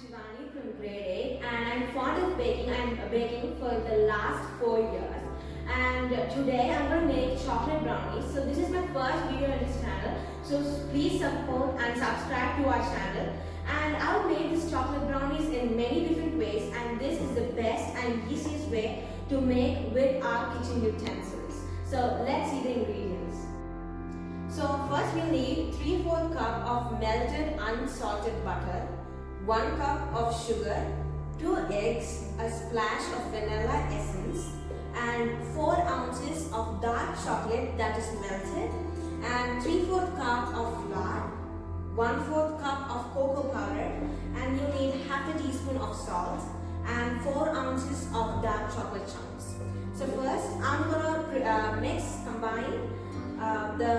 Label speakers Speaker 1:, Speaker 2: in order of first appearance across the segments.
Speaker 1: Shivani from grade 8 and I'm fond of baking. I'm baking for the last 4 years and today I'm going to make chocolate brownies. So this is my first video on this channel. So please support and subscribe to our channel. And I've made these chocolate brownies in many different ways and this is the best and easiest way to make with our kitchen utensils. So let's see the ingredients. So first we'll need 3/4 cup of melted unsalted butter, 1 cup of sugar, 2 eggs, a splash of vanilla essence and 4 ounces of dark chocolate that is melted and 3/4 cup of flour, 1/4 cup of cocoa powder and you need half a teaspoon of salt and 4 ounces of dark chocolate chunks. So first I'm gonna combine the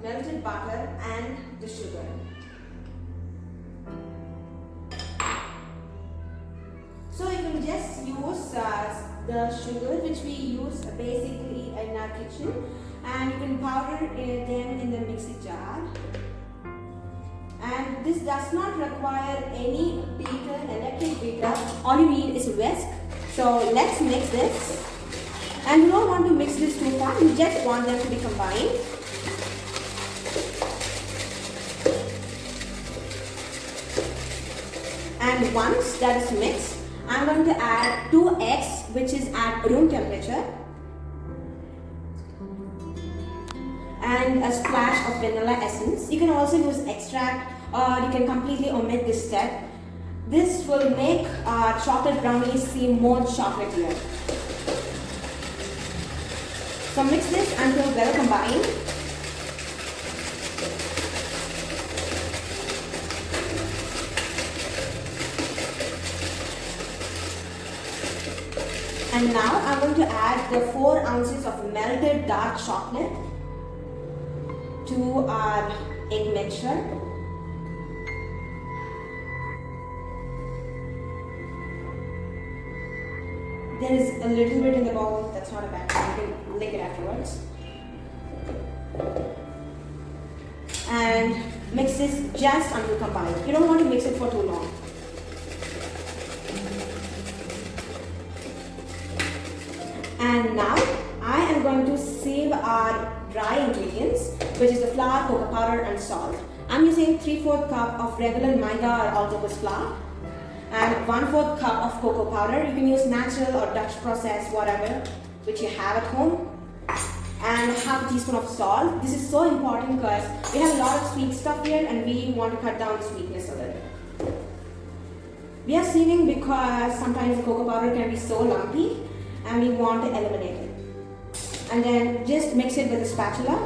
Speaker 1: melted butter and the sugar. So you can just use the sugar which we use basically in our kitchen and you can powder them in the mixing jar. And this does not require any beater, electric beater. All you need is a whisk. So let's mix this. And you don't want to mix this too far, you just want them to be combined. And once that is mixed, I'm going to add 2 eggs which is at room temperature and a splash of vanilla essence. You can also use extract or you can completely omit this step. This will make our chocolate brownies seem more chocolatier. So mix this until well combined. And now I'm going to add the 4 ounces of melted dark chocolate to our egg mixture. There is a little bit in the bowl, that's not a bad thing, you can lick it afterwards. And mix this just until combined. You don't want to mix it for too long. And now I am going to sieve our dry ingredients, which is the flour, cocoa powder and salt. I'm using 3/4 cup of regular maida or all-purpose flour and 1/4 cup of cocoa powder. You can use natural or Dutch process, whatever which you have at home. And half a teaspoon of salt. This is so important because we have a lot of sweet stuff here and we want to cut down the sweetness a little. We are sieving because sometimes the cocoa powder can be so lumpy and we want to eliminate it. And then just mix it with a spatula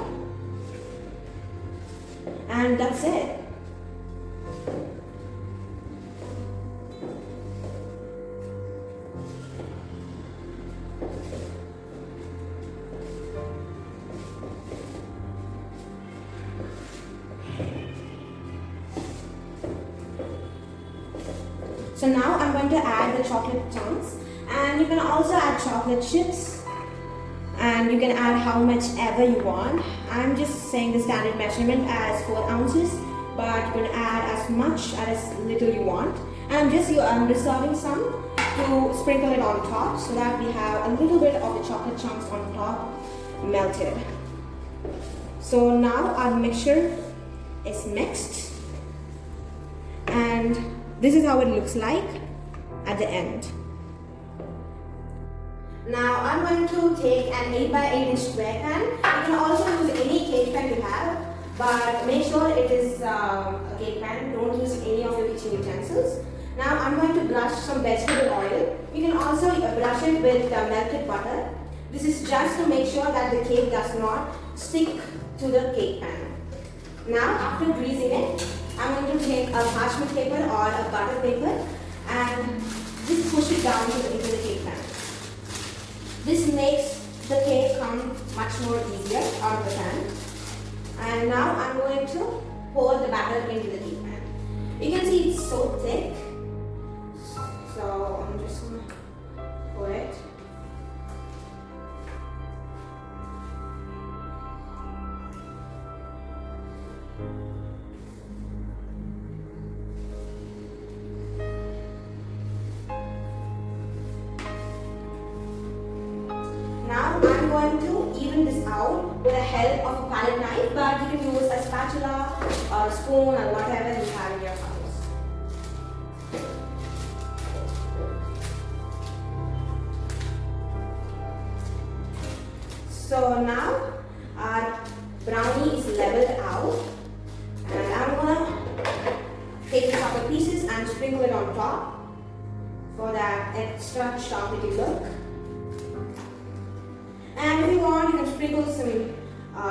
Speaker 1: and that's it. So now I'm going to add the chocolate chunks and you can also add chocolate chips and you can add how much ever you want. I'm just saying the standard measurement as 4 ounces but you can add as much or as little you want. And I'm reserving some to sprinkle it on top so that we have a little bit of the chocolate chunks on top melted. So now our mixture is mixed and this is how it looks like at the end. Now I'm going to take an 8x8 inch square pan. You can also use any cake pan you have, but make sure it is a cake pan. Don't use any of your kitchen utensils. Now I'm going to brush some vegetable oil. You can also brush it with melted butter. This is just to make sure that the cake does not stick to the cake pan. Now after greasing it, I'm going to take a parchment paper or a butter paper and just push it down into the cake pan. This makes the cake come much more easier out of the pan. And now I'm going to pour the batter into the cake pan. You can see it's so thick. So I'm just going to pour it. even this out with the help of a palette knife, but you can use a spatula or a spoon or whatever you have in your house. So now our brownie is leveled out, and I'm gonna take the chocolate pieces and sprinkle it on top for that extra chocolatey look. And if you want, you can sprinkle some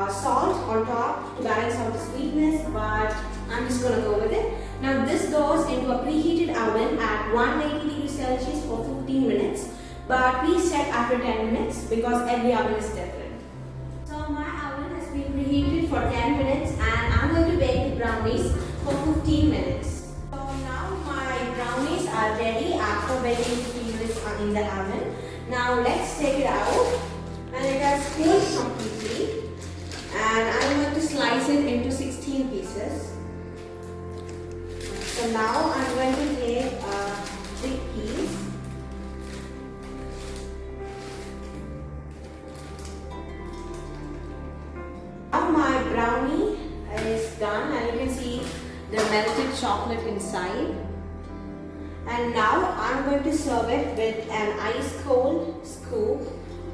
Speaker 1: salt on top to balance out the sweetness, but I'm just gonna go with it. Now this goes into a preheated oven at 180 degrees Celsius for 15 minutes, but please check after 10 minutes because every oven is different. So my oven has been preheated for 10 minutes and I'm going to bake the brownies for 15 minutes. So now my brownies are ready after baking 15 minutes in the oven. Now let's take it out, and it has cooled completely, and I'm going to slice it into 16 pieces. So now I'm going to take a big piece. Now my brownie is done, and you can see the melted chocolate inside. And now I'm going to serve it with an ice cold scoop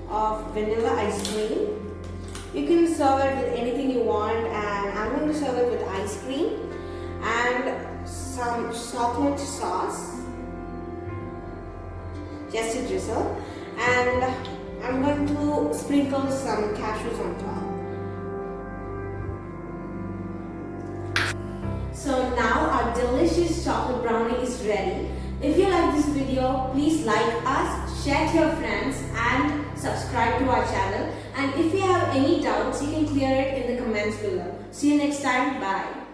Speaker 1: of vanilla ice cream. You can serve it with anything you want, and I'm going to serve it with ice cream and some chocolate sauce, just a drizzle, and I'm going to sprinkle some cashews on top. So now our delicious chocolate brownie is ready. If you like this video, please like us, share to your friends, and subscribe to our channel. And if you have any doubts, you can clear it in the comments below. See you next time. Bye.